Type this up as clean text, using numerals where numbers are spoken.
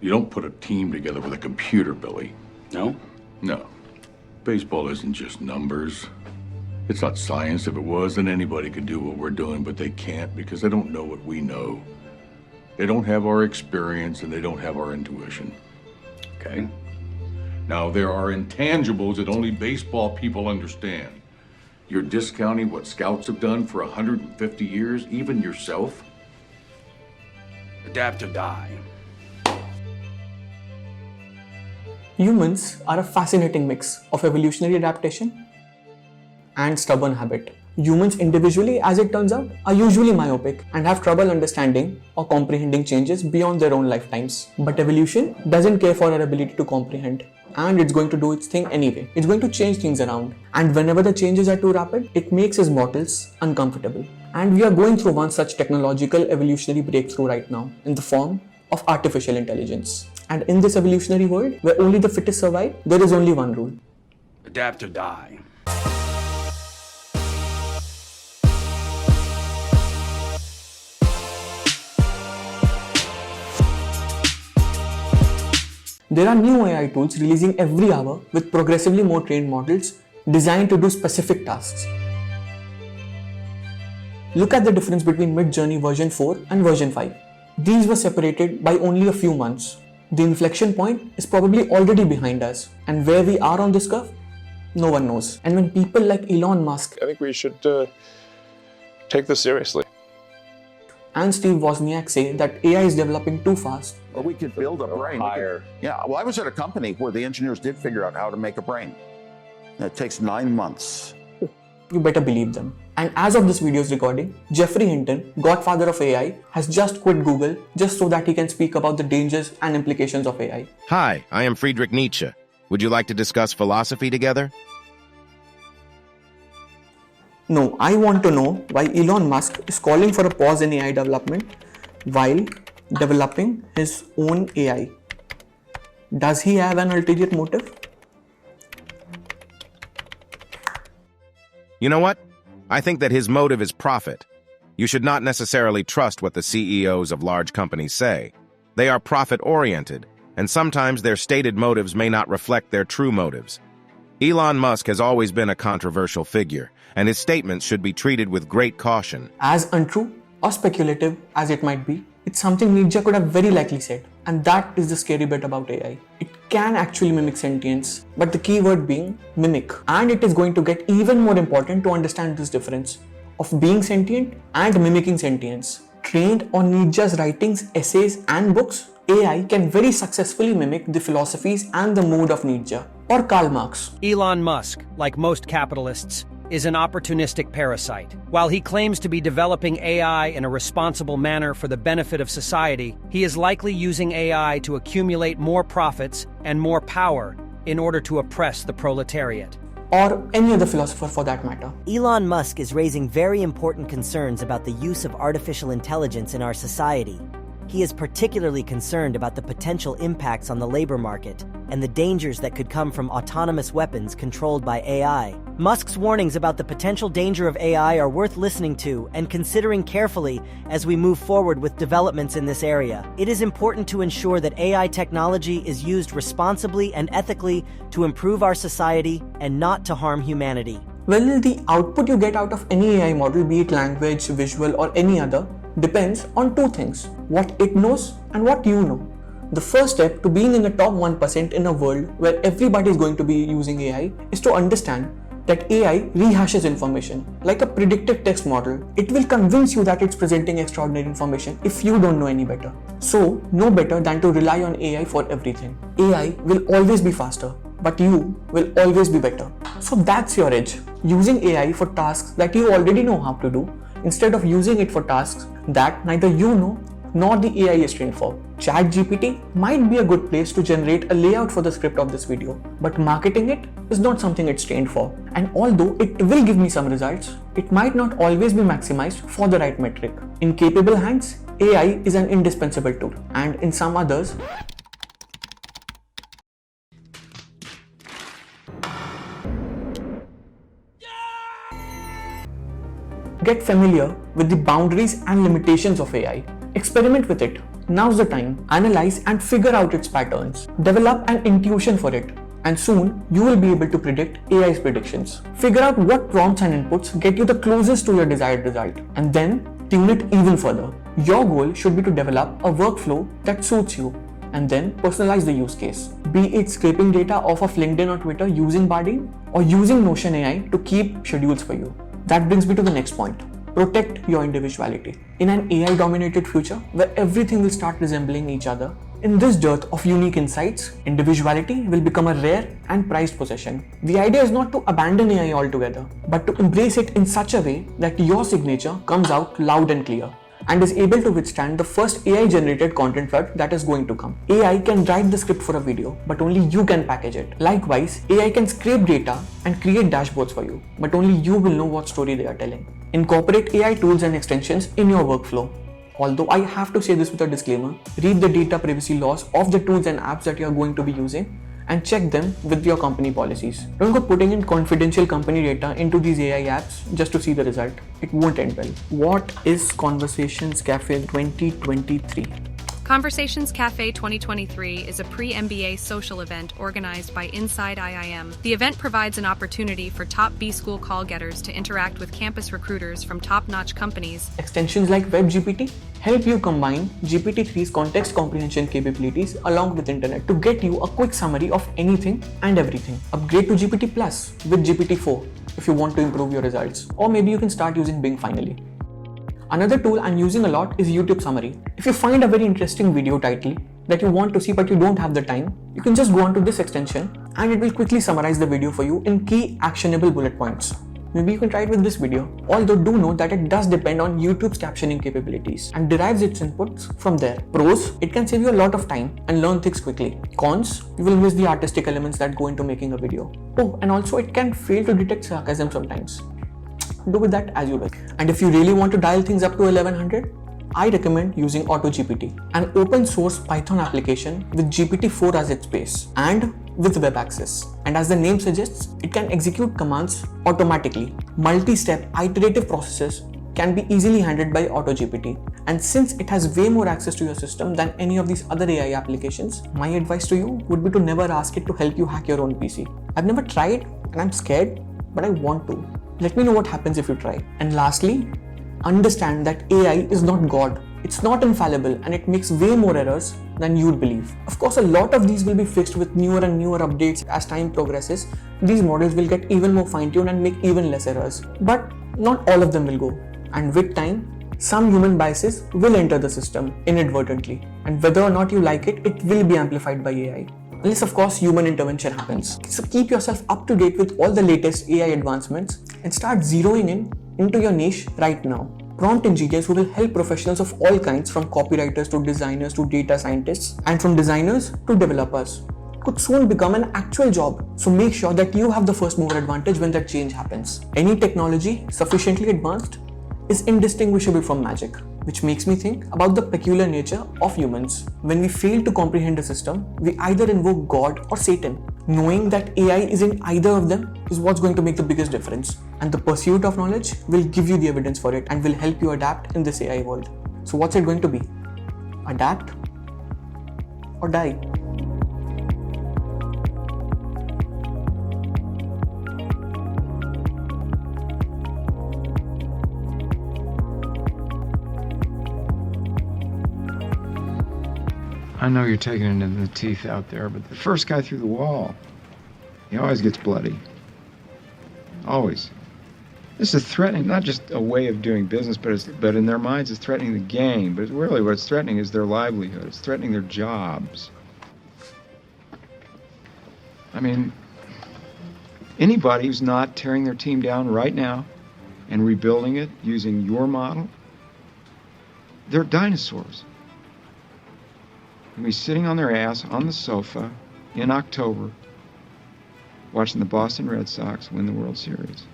You don't put a team together with a computer, Billy. No? No. Baseball isn't just numbers. It's not science. If it was, then anybody could do what we're doing, but they can't because they don't know what we know. They don't have our experience and they don't have our intuition. Okay. Now, there are intangibles that only baseball people understand. You're discounting what scouts have done for 150 years, even yourself? Adapt or die. Humans are a fascinating mix of evolutionary adaptation and stubborn habit. Humans individually, as it turns out, are usually myopic and have trouble understanding or comprehending changes beyond their own lifetimes. But evolution doesn't care for our ability to comprehend, and it's going to do its thing anyway. It's going to change things around, and whenever the changes are too rapid, it makes us mortals uncomfortable. And we are going through one such technological evolutionary breakthrough right now in the form of artificial intelligence. And in this evolutionary world, where only the fittest survive, there is only one rule. Adapt or die. There are new AI tools releasing every hour with progressively more trained models designed to do specific tasks. Look at the difference between Mid-Journey version 4 and version 5. These were separated by only a few months. The inflection point is probably already behind us, and where we are on this curve, no one knows. And when people like Elon Musk, I think we should take this seriously. and Steve Wozniak say that AI is developing too fast, Or we could build a brain. Yeah, well, I was at a company where the engineers did figure out how to make a brain. And it takes 9 months. you better believe them. And as of this video's recording, Geoffrey Hinton, godfather of AI, has just quit Google just so that he can speak about the dangers and implications of AI. Hi, I am Friedrich Nietzsche. Would you like to discuss philosophy together? No, I want to know why Elon Musk is calling for a pause in AI development while developing his own AI. Does he have an ulterior motive? You know what? I think that his motive is profit. You should not necessarily trust what the CEOs of large companies say. They are profit-oriented, and sometimes their stated motives may not reflect their true motives. Elon Musk has always been a controversial figure, and his statements should be treated with great caution. As untrue or speculative as it might be, it's something Nietzsche could have very likely said. And that is the scary bit about AI. It can actually mimic sentience, but the key word being mimic. And it is going to get even more important to understand this difference of being sentient and mimicking sentience. Trained on Nietzsche's writings, essays and books, AI can very successfully mimic the philosophies and the mood of Nietzsche or Karl Marx. Elon Musk, like most capitalists, is an opportunistic parasite. While he claims to be developing AI in a responsible manner for the benefit of society, he is likely using AI to accumulate more profits and more power in order to oppress the proletariat. Or any other philosopher for that matter. Elon Musk is raising very important concerns about the use of artificial intelligence in our society. He is particularly concerned about the potential impacts on the labor market and the dangers that could come from autonomous weapons controlled by AI. Musk's warnings about the potential danger of AI are worth listening to and considering carefully as we move forward with developments in this area. It is important to ensure that AI technology is used responsibly and ethically to improve our society and not to harm humanity. Well, the output you get out of any AI model, be it language, visual or any other, depends on two things: what it knows and what you know. The first step to being in the top 1% in a world where everybody is going to be using AI is to understand that AI rehashes information like a predictive text model. It will convince you that it's presenting extraordinary information if you don't know any better. So, no better than to rely on AI for everything. AI will always be faster, but you will always be better. So that's your edge. Using AI for tasks that you already know how to do, instead of using it for tasks that neither you know nor the AI is trained for. ChatGPT might be a good place to generate a layout for the script of this video, but marketing it is not something it's trained for. And although it will give me some results, it might not always be maximized for the right metric. In capable hands, AI is an indispensable tool, and in some others, get familiar with the boundaries and limitations of AI. Experiment with it. Now's the time. Analyze and figure out its patterns. Develop an intuition for it. And soon, you will be able to predict AI's predictions. Figure out what prompts and inputs get you the closest to your desired result, and then tune it even further. Your goal should be to develop a workflow that suits you, and then personalize the use case. Be it scraping data off of LinkedIn or Twitter using Bardeen, or using Notion AI to keep schedules for you. That brings me to the next point. Protect your individuality. In an AI-dominated future where everything will start resembling each other, in this dearth of unique insights, individuality will become a rare and prized possession. The idea is not to abandon AI altogether, but to embrace it in such a way that your signature comes out loud and clear and is able to withstand the first AI-generated content flood that is going to come. AI can write the script for a video, but only you can package it. Likewise, AI can scrape data and create dashboards for you, but only you will know what story they are telling. Incorporate AI tools and extensions in your workflow. Although I have to say this with a disclaimer, read the data privacy laws of the tools and apps that you are going to be using and check them with your company policies. Don't go putting in confidential company data into these AI apps just to see the result. It won't end well. What is Conversations Cafe 2023? Conversations Cafe 2023 is a pre-MBA social event organized by Inside IIM. The event provides an opportunity for top B-School call-getters to interact with campus recruiters from top-notch companies. Extensions like WebGPT help you combine GPT-3's context comprehension capabilities along with internet to get you a quick summary of anything and everything. Upgrade to GPT Plus with GPT-4 if you want to improve your results, or maybe you can start using Bing finally. Another tool I'm using a lot is YouTube Summary. If you find a very interesting video title that you want to see but you don't have the time, you can just go onto this extension and it will quickly summarize the video for you in key actionable bullet points. Maybe you can try it with this video, although do note that it does depend on YouTube's captioning capabilities and derives its inputs from there. Pros, it can save you a lot of time and learn things quickly. Cons, you will miss the artistic elements that go into making a video. Oh, and also it can fail to detect sarcasm sometimes. Do with that as you will. And if you really want to dial things up to 1100, I recommend using AutoGPT, an open source Python application with GPT-4 as its base and with web access. And as the name suggests, it can execute commands automatically. Multi-step iterative processes can be easily handled by AutoGPT. And since it has way more access to your system than any of these other AI applications, my advice to you would be to never ask it to help you hack your own PC. I've never tried and I'm scared, but I want to. Let me know what happens if you try. And lastly, understand that AI is not God. It's not infallible and it makes way more errors than you'd believe. Of course, a lot of these will be fixed with newer and newer updates as time progresses. These models will get even more fine-tuned and make even less errors. But not all of them will go. And with time, some human biases will enter the system inadvertently. And whether or not you like it, it will be amplified by AI. Unless of course human intervention happens. So keep yourself up to date with all the latest AI advancements and start zeroing in into your niche right now. Prompt engineers who will help professionals of all kinds, from copywriters to designers to data scientists, and from designers to developers, could soon become an actual job. So make sure that you have the first mover advantage when that change happens. Any technology sufficiently advanced is indistinguishable from magic, which makes me think about the peculiar nature of humans. When we fail to comprehend a system, we either invoke God or Satan. Knowing that AI isn't either of them is what's going to make the biggest difference. And the pursuit of knowledge will give you the evidence for it and will help you adapt in this AI world. So what's it going to be? Adapt or die? I know you're taking it into the teeth out there, but the first guy through the wall, he always gets bloody. Always. This is threatening, not just a way of doing business, but in their minds it's threatening the game. But really what it's threatening is their livelihood. It's threatening their jobs. I mean, anybody who's not tearing their team down right now and rebuilding it using your model, they're dinosaurs. They'll be sitting on their ass on the sofa in October watching the Boston Red Sox win the World Series.